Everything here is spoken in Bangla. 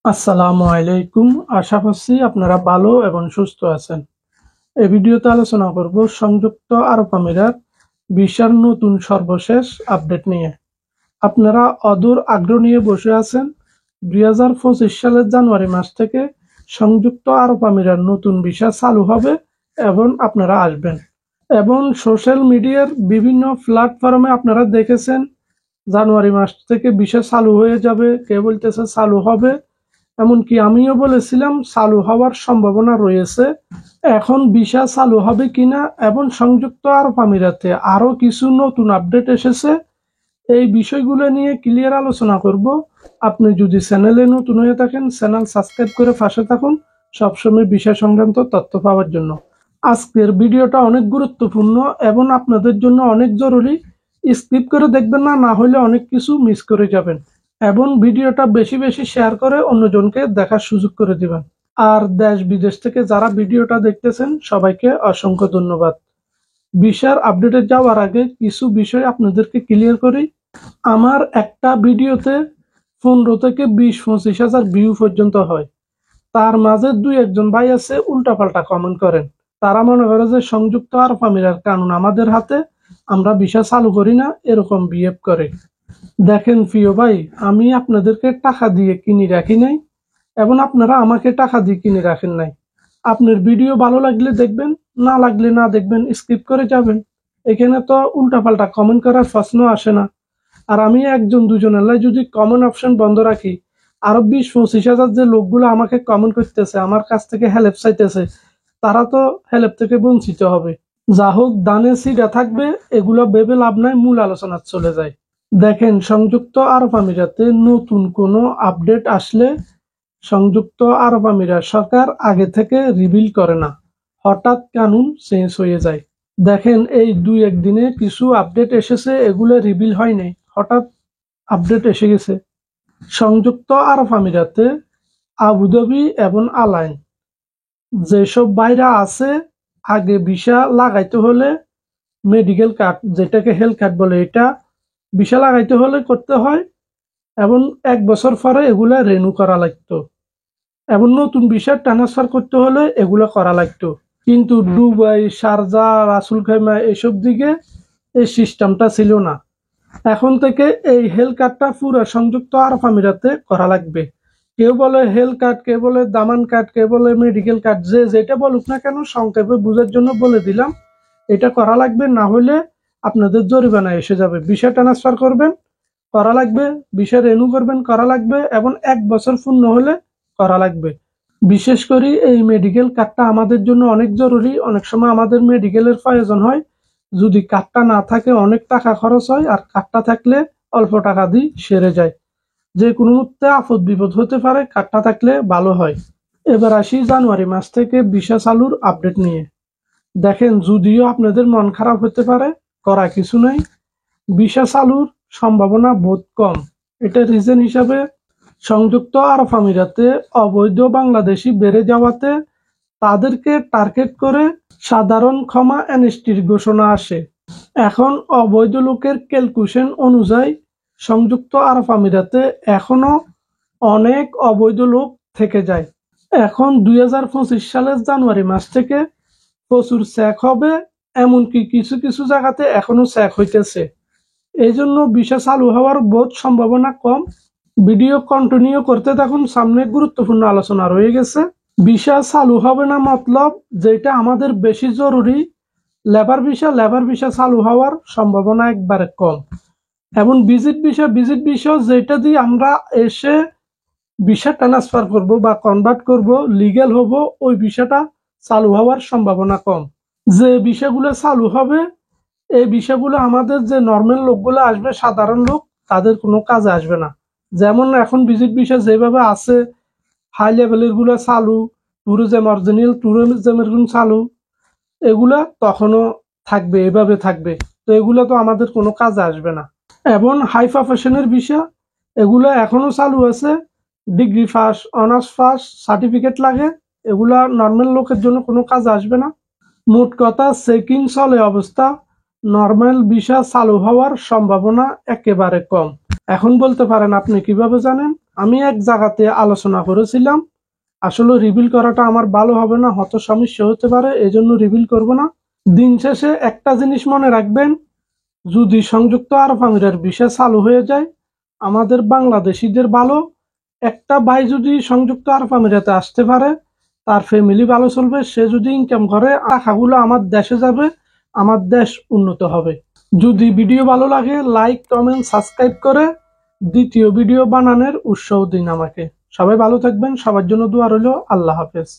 আসসালামু আলাইকুম। আশা করছি আপনারা ভালো এবং সুস্থ আছেন। এই ভিডিওতে আলোচনা করব সংযুক্ত আরব আমিরাত ভিসার নতুন সর্বশেষ আপডেট নিয়ে। আপনারা অধীর আগ্রহ নিয়ে বসে আছেন। 2025 সালের জানুয়ারি মাস থেকে সংযুক্ত আরব আমিরাত নতুন ভিসা চালু হবে এবং আপনারা আসবেন। এবং সোশ্যাল মিডিয়ার বিভিন্ন প্ল্যাটফর্মে আপনারা দেখেছেন জানুয়ারি মাস থেকে ভিসা চালু হয়ে যাবে, কে বলতেছে চালু হবে, এমনকি আমিও বলেছিলাম চালু হওয়ার সম্ভাবনা রয়েছে। এখন ভিসা চালু হবে কিনা এবং সংযুক্ত আরব আমিরাতে আরো কিছু নতুন আপডেট এসেছে, এই বিষয়গুলো নিয়ে ক্লিয়ার আলোচনা করব। আপনি যদি চ্যানেলে নতুন হয়ে থাকেন চ্যানেল সাবস্ক্রাইব করে পাশে থাকুন সবসময় বিষয় সংক্রান্ত তথ্য পাওয়ার জন্য। আজকের ভিডিওটা অনেক গুরুত্বপূর্ণ এবং আপনাদের জন্য অনেক জরুরি। স্কিপ করে দেখবেন না, না হলে অনেক কিছু মিস করে যাবেন। এবং ভিডিওটা বেশি বেশি শেয়ার করে অন্যজনকে দেখার সুযোগ করে দিবেন। আর দেশ বিদেশ থেকে যারা ভিডিওটা দেখতেছেন সবাইকে অসংখ্য ধন্যবাদ। ভিসার আপডেটে যাওয়ার আগে কিছু বিষয় আপনাদেরকে ক্লিয়ার করি। আমার একটা ভিডিওতে 15 থেকে 20-25 হাজার ভিউ পর্যন্ত হয়। তার মাঝে দুই একজন ভাই আছে উল্টাপাল্টা কমেন্ট করেন। তারা মনে করে যে সংযুক্ত আরব আমিরাত কানুন আমাদের হাতে, আমরা ভিসা চালু করি না, এরকম বিহেভ করে। দেখেন প্রিয় ভাই, আমি আপনাদেরকে টাকা দিয়ে কিনে রাখি নাই এবং আপনারা আমাকে টাকা দিয়ে কিনে রাখেন নাই। আপনার ভিডিও ভালো লাগলে দেখবেন, না লাগলে না দেখবেন, স্কিপ করে যাবেন। এখানে তো উল্টাপাল্টা কমেন্ট করার প্রশ্ন আসে না। আর আমি একজন দুজনের লাই যদি কমেন্ট অপশন বন্ধ রাখি, আরো 20-25 হাজার যে লোকগুলো আমাকে কমেন্ট করতেছে, আমার কাছ থেকে হেল্প চাইতেছে, তারা তো হেল্প থেকে বঞ্চিত হবে। যা হোক, দানে সিডা থাকবে, এগুলো ভেবে লাভ নাই, মূল আলোচনা চলে যায়। দেখেন, সংযুক্ত আরব আমিরাতে নতুন কোনো আপডেট আসলে সংযুক্ত আরব আমিরাত সরকার আগে থেকে রিভিল করে না, হঠাৎ কানুন চেঞ্জ হয়ে যায়। দেখেন, এই দুই একদিনে কিছু আপডেট এসেছে, এগুলো রিভিল হয় নাই, হঠাৎ আপডেট এসে গেছে। সংযুক্ত আরব আমিরাতে আবুধাবি এবং আলাইন যেসব বাইরা আছে, আগে ভিসা লাগাইতে হলে মেডিকেল কার্ড, যেটাকে হেলথ কার্ড বলে, এটা ভিসা লাগাইতে হলে করতে হয় এবং 1 বছর পরে এগুলা রেনু করা লাগতো এবং নতুন ভিসা ট্রান্সফার করতে হলে এগুলা করা লাগতো। কিন্তু দুবাই, শারজা, রাসুল খাইমা এসব দিকে এই সিস্টেমটা ছিল না। এখন থেকে এই হেলথ কার্ডটা পুরো সংযুক্ত আরব আমিরাতে করা লাগবে। কেউ বলে হেলথ কার্ড, কেউ বলে দামান কার্ড, কেউ বলে মেডিকেল কার্ড, যে যেটা বলুক না কেন সংক্ষেপে বুঝার জন্য বলে দিলাম, এটা করা লাগবে, না হলে আপনাদের জরিমানা এসে যাবে। ভিসা ট্রান্সফার করবেন করা লাগবে, ভিসা রেনু করবেন করা লাগবে এবং 1 বছর পূর্ণ হলে করা লাগবে। বিশেষ করে এই মেডিকেল কার্ডটা আমাদের জন্য অনেক জরুরি। অনেক সময় আমাদের মেডিকেলের প্রয়োজন হয়, যদি কার্ডটা না থাকে অনেক টাকা খরচ হয়, আর কার্ডটা থাকলে অল্প টাকা দিয়ে সেরে যায়। যে কোনো মুহূর্তে আপদ বিপদ হতে পারে, কার্ডটা থাকলে ভালো হয়। এবার আসি জানুয়ারি মাস থেকে ভিসা চালুর আপডেট নিয়ে। দেখেন, যদিও আপনাদের মন খারাপ হতে পারে, করা কিছু নাই, ভিসা চালুর সম্ভাবনা বোধ কম। এটা রিজন হিসাবে সংযুক্ত আরব আমিরাতে অবৈধ বাংলাদেশি বেড়ে যাওয়াতে তাদেরকে টার্গেট করে সাধারণ ক্ষমা অ্যামনেস্টির ঘোষণা আসে। এখন অবৈধ লোকের ক্যালকুলেশন অনুযায়ী সংযুক্ত আরব আমিরাতে এখনো অনেক অবৈধ লোক থেকে যায়। এখন 2025 সালের জানুয়ারি মাস থেকে প্রচুর চেক হবে, এমনকি কিছু কিছু জায়গাতে এখনো চেক হইতেছে। এই জন্য ভিসা চালু হওয়ার বোধ সম্ভাবনা কম। ভিডিও কন্টিনিউ করতে থাকুন, সামনে গুরুত্বপূর্ণ আলোচনা রয়ে গেছে। ভিসা চালু হবে না মতলব, যেটা আমাদের বেশি জরুরি, লেবার ভিসা চালু হওয়ার সম্ভাবনা একবারে কম। এবং ভিজিট ভিসা যেটা দিয়ে আমরা এসে ভিসা ট্রান্সফার করব বা কনভার্ট করব, লিগ্যাল হব, ওই ভিসাটা চালু হওয়ার সম্ভাবনা কম। যে ভিসাগুলো চালু হবে, এই ভিসাগুলো আমাদের যে নর্মাল লোকগুলো আসবে, সাধারণ লোক, তাদের কোনো কাজে আসবে না। যেমন এখন ভিজিট ভিসা যেভাবে আছে, হাই লেভেলের গুলো চালু, ট্যুরিজম অরিজিনাল ট্যুরিজমের গুলো চালু, এগুলা তখনও থাকবে, এভাবে থাকবে। তো এগুলো তো আমাদের কোনো কাজে আসবে না। এবং হাই প্রফেশনের ভিসা, এগুলো এখনো চালু আছে। Degree first, honours first certificate লাগে, এগুলা নর্মাল লোকের জন্য কোনো কাজে আসবে না। মোট কথা, চেকিং চলে অবস্থা, নর্মাল ভিসা চালু হওয়ার সম্ভাবনা একেবারে কম। এখন বলতে পারেন আপনি কিভাবে জানেন? আমি এক জায়গাতে আলোচনা করেছিলাম, আসলে রিভিল করাটা আমার ভালো হবে না, হয়তো সমস্যা হতে পারে, এজন্য রিভিল করব না। দিন শেষে একটা জিনিস মনে রাখবেন, যদি সংযুক্ত আরব আমিরার ভিসা চালু হয়ে যায় আমাদের বাংলাদেশিদের ভালো। একটা ভাই যদি সংযুক্ত আরব আমিরাতে আসতে পারে, তার ফ্যামিলি ভালো চলবে। সে যদি ইনকাম করে, টাকাগুলো আমার দেশে যাবে, আমার দেশ উন্নত হবে। যদি ভিডিও ভালো লাগে লাইক, কমেন্ট, সাবস্ক্রাইব করে দ্বিতীয় ভিডিও বানানোর উৎসাহ দিন আমাকে। সবাই ভালো থাকবেন, সবার জন্য দোয়া রইল। আল্লাহ হাফেজ।